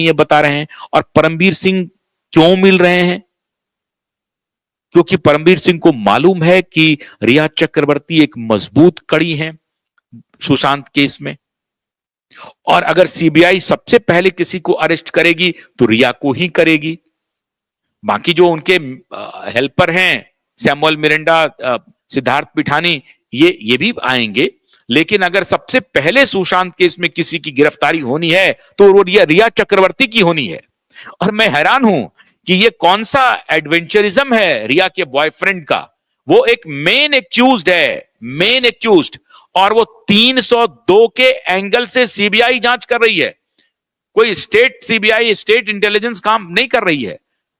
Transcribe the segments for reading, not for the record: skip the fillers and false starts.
ये बता रहे हैं। और परमबीर सिंह क्यों मिल रहे हैं? क्योंकि परमबीर सिंह को मालूम है कि रिया चक्रवर्ती एक मजबूत कड़ी है सुशांत केस में, और अगर सीबीआई सबसे पहले किसी को अरेस्ट करेगी तो रिया को ही करेगी। बाकी जो उनके हेल्पर हैं, सैमुअल मिरांडा, सिद्धार्थ पिठानी, ये भी आएंगे, लेकिन अगर सबसे पहले सुशांत केस में किसी की गिरफ्तारी होनी है तो वो रिया चक्रवर्ती की होनी है। और मैं हैरान हूं कि ये कौन सा एडवेंचरिज्म है रिया के बॉयफ्रेंड का। वो एक मेन एक्यूज्ड है, मेन एक्यूज्ड, और वो 302 के एंगल से सीबीआई जांच कर रही है। कोई स्टेट सीबीआई, स्टेट इंटेलिजेंस काम नहीं कर रही है।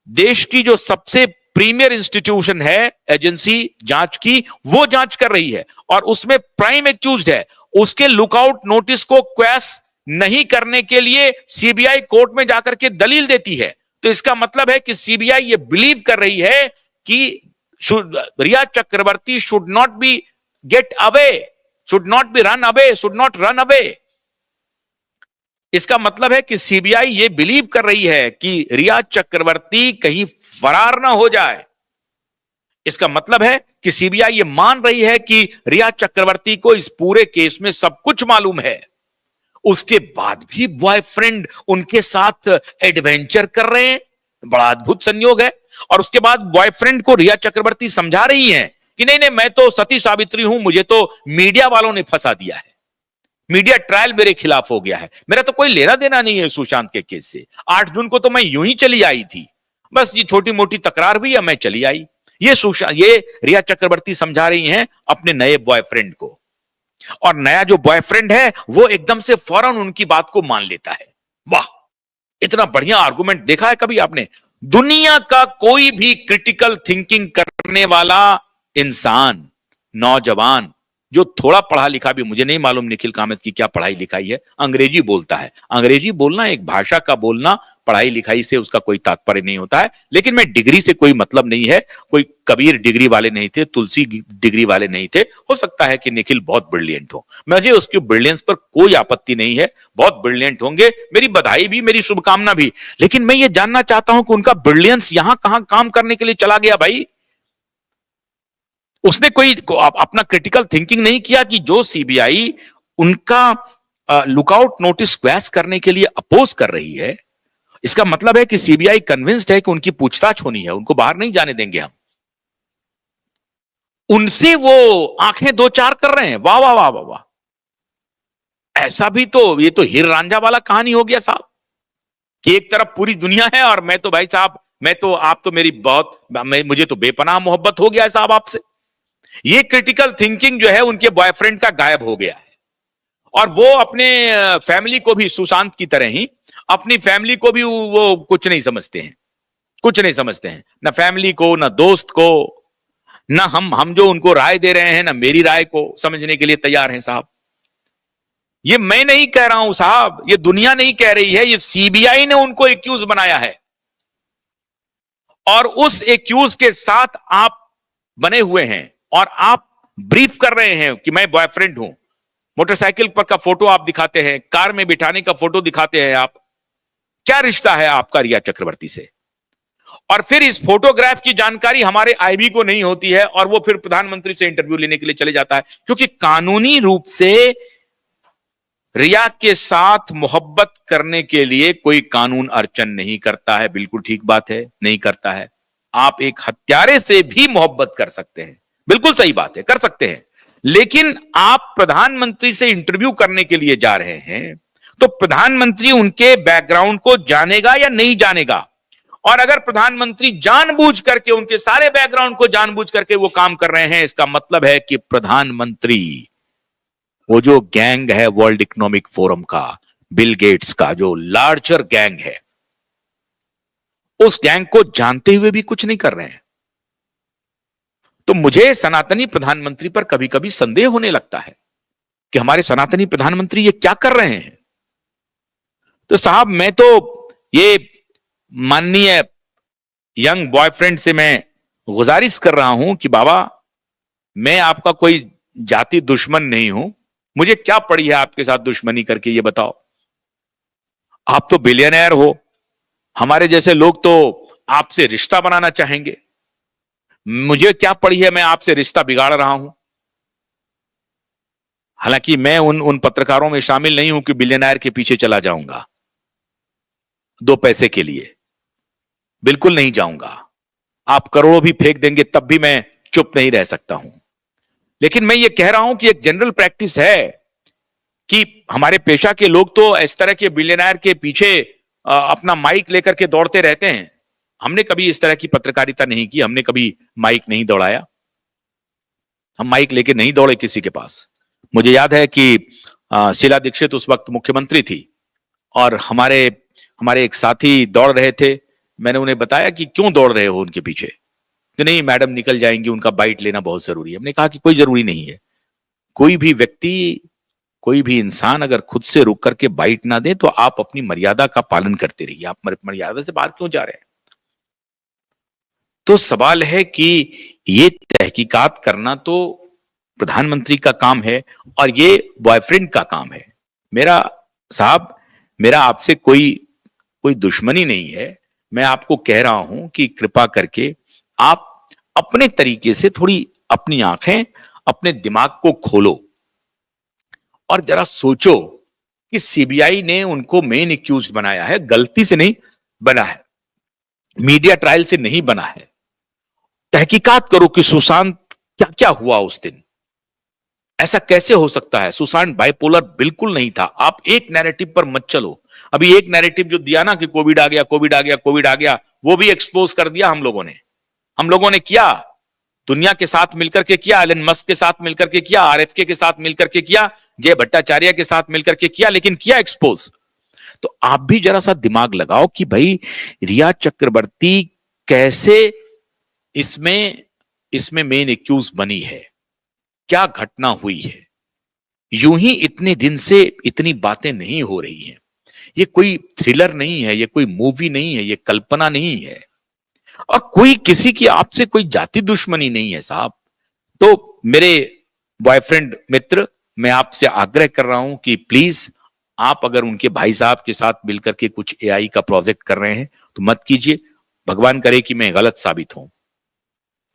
देश की जो सबसे प्रीमियर इंस्टीट्यूशन है एजेंसी जांच की, वो जांच कर रही है, और उसमें प्राइम एक्यूज्ड है। उसके लुकआउट नोटिस को क्वैश नहीं करने के लिए सीबीआई कोर्ट में जाकर के दलील देती है। तो इसका मतलब है कि सीबीआई ये बिलीव कर रही है कि Rhea Chakraborty should not be get away, should not be run away, should not run away. इसका मतलब है कि सीबीआई ये बिलीव कर रही है कि रिया चक्रवर्ती कहीं फरार ना हो जाए। इसका मतलब है कि सीबीआई ये मान रही है कि रिया चक्रवर्ती को इस पूरे केस में सब कुछ मालूम है। उसके बाद भी बॉयफ्रेंड उनके साथ एडवेंचर कर रहे हैं, बड़ा अद्भुत संयोग है। और उसके बाद बॉयफ्रेंड को रिया चक्रवर्ती समझा रही हैं कि नहीं नहीं, मैं तो सती सावित्री हूं, मुझे तो मीडिया वालों ने फंसा दिया है, मीडिया ट्रायल मेरे खिलाफ हो गया है, मेरा तो कोई लेना देना नहीं है सुशांत के केस से। 8 जून को तो मैं यूं ही चली आई थी, बस ये छोटी मोटी तकरार हुई है, मैं चली आई। ये रिया चक्रवर्ती समझा रही हैं अपने नए बॉयफ्रेंड को। और नया जो बॉयफ्रेंड है वो एकदम से फौरन उनकी बात को मान लेता है। वाह, इतना बढ़िया आर्गुमेंट देखा है कभी आपने? दुनिया का कोई भी क्रिटिकल थिंकिंग करने वाला इंसान, नौजवान, जो थोड़ा पढ़ा लिखा भी, मुझे नहीं मालूम निखिल कामत की क्या पढ़ाई लिखाई है, अंग्रेजी बोलता है। अंग्रेजी बोलना, एक भाषा का बोलना, पढ़ाई लिखाई से उसका कोई तात्पर्य नहीं होता है। लेकिन मैं डिग्री से कोई मतलब नहीं है, कोई कबीर डिग्री वाले नहीं थे, तुलसी डिग्री वाले नहीं थे। हो सकता है कि निखिल बहुत ब्रिलियंट हो, मुझे उसकी ब्रिलियंस पर कोई आपत्ति नहीं है, बहुत ब्रिलियंट होंगे, मेरी बधाई भी, मेरी शुभकामना भी। लेकिन मैं ये जानना चाहता हूं कि उनका ब्रिलियंस यहां कहां काम करने के लिए चला गया भाई? उसने कोई अपना क्रिटिकल थिंकिंग नहीं किया कि जो सीबीआई उनका लुकआउट नोटिस क्वैश करने के लिए अपोज कर रही है, इसका मतलब है कि सीबीआई कन्विंस्ड है कि उनकी पूछताछ होनी है, उनको बाहर नहीं जाने देंगे हम। उनसे वो आंखें दो चार कर रहे हैं। वाह वाह वाह वाह वाह, ऐसा भी तो, ये तो हीर रांझा वाला कहानी हो गया साहब, कि एक तरफ पूरी दुनिया है और मैं तो भाई साहब, मैं तो, आप तो मेरी बहुत, मुझे तो बेपनाह मोहब्बत हो गया है साहब आपसे। ये क्रिटिकल थिंकिंग जो है उनके बॉयफ्रेंड का गायब हो गया है। और वो अपने फैमिली को भी, सुशांत की तरह ही अपनी फैमिली को भी वो कुछ नहीं समझते हैं, कुछ नहीं समझते हैं, ना फैमिली को, ना दोस्त को, ना हम जो उनको राय दे रहे हैं, ना मेरी राय को समझने के लिए तैयार हैं साहब। ये मैं नहीं कह रहा हूं साहब, ये दुनिया नहीं कह रही है, ये सीबीआई ने उनको एक्यूज बनाया है। और उस एक्यूज के साथ आप बने हुए हैं और आप ब्रीफ कर रहे हैं कि मैं बॉयफ्रेंड हूं। मोटरसाइकिल पर का फोटो आप दिखाते हैं, कार में बिठाने का फोटो दिखाते हैं आप। क्या रिश्ता है आपका रिया चक्रवर्ती से? और फिर इस फोटोग्राफ की जानकारी हमारे आईबी को नहीं होती है और वो फिर प्रधानमंत्री से इंटरव्यू लेने के लिए चले जाता है, क्योंकि कानूनी रूप से रिया के साथ मोहब्बत करने के लिए कोई कानून अर्चन नहीं करता है। बिल्कुल ठीक बात है, नहीं करता है। आप एक हत्यारे से भी मोहब्बत कर सकते हैं, बिल्कुल सही बात है, कर सकते हैं। लेकिन आप प्रधानमंत्री से इंटरव्यू करने के लिए जा रहे हैं, तो प्रधानमंत्री उनके बैकग्राउंड को जानेगा या नहीं जानेगा? और अगर प्रधानमंत्री जानबूझ करके, उनके सारे बैकग्राउंड को जानबूझ करके वो काम कर रहे हैं, इसका मतलब है कि प्रधानमंत्री, वो जो गैंग है वर्ल्ड इकोनॉमिक फोरम का, बिल गेट्स का जो लार्जर गैंग है, उस गैंग को जानते हुए भी कुछ नहीं कर रहे हैं। तो मुझे सनातनी प्रधानमंत्री पर कभी कभी संदेह होने लगता है कि हमारे सनातनी प्रधानमंत्री ये क्या कर रहे हैं। तो साहब, मैं तो ये माननीय यंग बॉयफ्रेंड से मैं गुजारिश कर रहा हूं कि बाबा, मैं आपका कोई जाति दुश्मन नहीं हूं, मुझे क्या पड़ी है आपके साथ दुश्मनी करके, ये बताओ। आप तो बिलियनर हो, हमारे जैसे लोग तो आपसे रिश्ता बनाना चाहेंगे। मुझे क्या पड़ी है, मैं आपसे रिश्ता बिगाड़ रहा हूं। हालांकि मैं उन उन पत्रकारों में शामिल नहीं हूं कि बिलियनर के पीछे चला जाऊंगा दो पैसे के लिए, बिल्कुल नहीं जाऊंगा। आप करोड़ों भी फेंक देंगे तब भी मैं चुप नहीं रह सकता हूं। लेकिन मैं ये कह रहा हूं कि एक जनरल प्रैक्टिस है कि हमारे पेशा के लोग तो इस तरह के बिलियनर के पीछे अपना माइक लेकर के दौड़ते रहते हैं। हमने कभी इस तरह की पत्रकारिता नहीं की, हमने कभी माइक नहीं दौड़ाया, हम माइक लेके नहीं दौड़े किसी के पास। मुझे याद है कि शीला दीक्षित उस वक्त मुख्यमंत्री थी और हमारे हमारे एक साथी दौड़ रहे थे। मैंने उन्हें बताया कि क्यों दौड़ रहे हो उनके पीछे, कि नहीं मैडम निकल जाएंगी, उनका बाइट लेना बहुत जरूरी है। हमने कहा कि कोई जरूरी नहीं है। कोई भी व्यक्ति, कोई भी इंसान अगर खुद से रुक करके बाइट ना दे तो आप अपनी मर्यादा का पालन करते रहिए। आप मर्यादा से बाहर क्यों जा रहे हैं? तो सवाल है कि ये तहकीकात करना तो प्रधानमंत्री का काम है और ये बॉयफ्रेंड का काम है। मेरा साहब, मेरा आपसे कोई कोई दुश्मनी नहीं है। मैं आपको कह रहा हूं कि कृपा करके आप अपने तरीके से थोड़ी अपनी आंखें, अपने दिमाग को खोलो और जरा सोचो कि सीबीआई ने उनको मेन एक्यूज्ड बनाया है, गलती से नहीं बना है, मीडिया ट्रायल से नहीं बना है। तहकीकात करो कि सुशांत क्या क्या हुआ उस दिन, ऐसा कैसे हो सकता है। सुशांत बाइपोलर बिल्कुल नहीं था। आप एक नैरेटिव पर मत चलो। अभी एक नैरेटिव जो दिया ना कि कोविड आ गया, कोविड आ गया, कोविड आ गया, वो भी एक्सपोज कर दिया हम लोगों ने किया, दुनिया के साथ मिलकर के किया, एलन मस्क के साथ मिलकर के किया, आरएफके के साथ मिलकर के किया, जय भट्टाचार्य के साथ मिलकर के किया, लेकिन किया एक्सपोज। तो आप भी जरा सा दिमाग लगाओ कि भाई रिया चक्रवर्ती कैसे इसमें इसमें मेन एक्यूज बनी है, क्या घटना हुई है। यूं ही इतने दिन से इतनी बातें नहीं हो रही हैं। ये कोई थ्रिलर नहीं है, ये कोई मूवी नहीं है, ये कल्पना नहीं है और कोई किसी की आपसे कोई जाति दुश्मनी नहीं है साहब। तो मेरे बॉयफ्रेंड मित्र, मैं आपसे आग्रह कर रहा हूं कि प्लीज आप अगर उनके भाई साहब के साथ मिलकर के कुछ एआई का प्रोजेक्ट कर रहे हैं तो मत कीजिए। भगवान करे कि मैं गलत साबित हूं,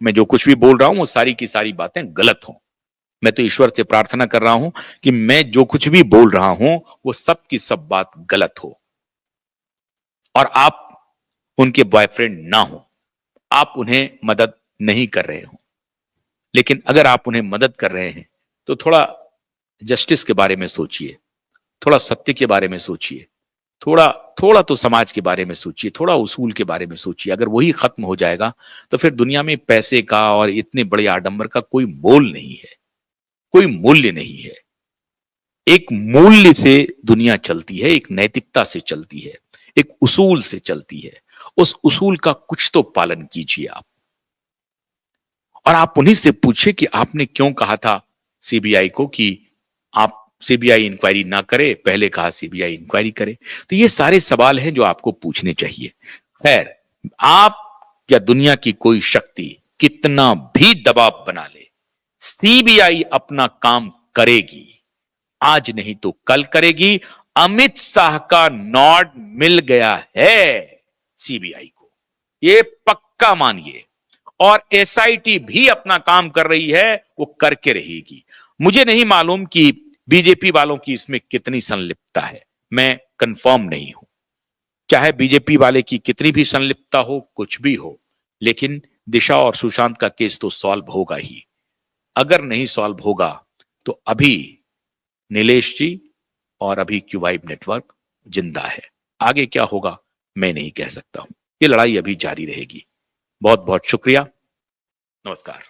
मैं जो कुछ भी बोल रहा हूं वो सारी की सारी बातें गलत हों। मैं तो ईश्वर से प्रार्थना कर रहा हूं कि मैं जो कुछ भी बोल रहा हूं वो सब की सब बात गलत हो और आप उनके बॉयफ्रेंड ना हो, आप उन्हें मदद नहीं कर रहे हो। लेकिन अगर आप उन्हें मदद कर रहे हैं तो थोड़ा जस्टिस के बारे में सोचिए, थोड़ा सत्य के बारे में सोचिए, थोड़ा थोड़ा तो समाज के बारे में सोचिए, थोड़ा उसूल के बारे में सोचिए। अगर वही खत्म हो जाएगा तो फिर दुनिया में पैसे का और इतने बड़े आडंबर का कोई मोल नहीं है, कोई मूल्य नहीं है। एक मूल्य से दुनिया चलती है, एक नैतिकता से चलती है, एक उसूल से चलती है। उस उसूल का कुछ तो पालन कीजिए आप। और आप उन्हीं से पूछिए कि आपने क्यों कहा था सीबीआई को कि आप सीबीआई इंक्वायरी ना करे, पहले कहा सीबीआई इंक्वायरी करे। तो ये सारे सवाल हैं जो आपको पूछने चाहिए। खैर, आप या दुनिया की कोई शक्ति कितना भी दबाव बना ले, सीबीआई अपना काम करेगी। आज नहीं तो कल करेगी। अमित शाह का नॉड मिल गया है सीबीआई को, ये पक्का मानिए। और एसआईटी भी अपना काम कर रही है, वो करके रहेगी। मुझे नहीं मालूम कि बीजेपी वालों की इसमें कितनी संलिप्तता है, मैं कंफर्म नहीं हूं। चाहे बीजेपी वाले की कितनी भी संलिप्तता हो, कुछ भी हो, लेकिन दिशा और सुशांत का केस तो सॉल्व होगा ही। अगर नहीं सॉल्व होगा तो अभी नीलेश जी और अभी क्यूबाइब नेटवर्क जिंदा है। आगे क्या होगा मैं नहीं कह सकता हूं। ये लड़ाई अभी जारी रहेगी। बहुत बहुत शुक्रिया। नमस्कार।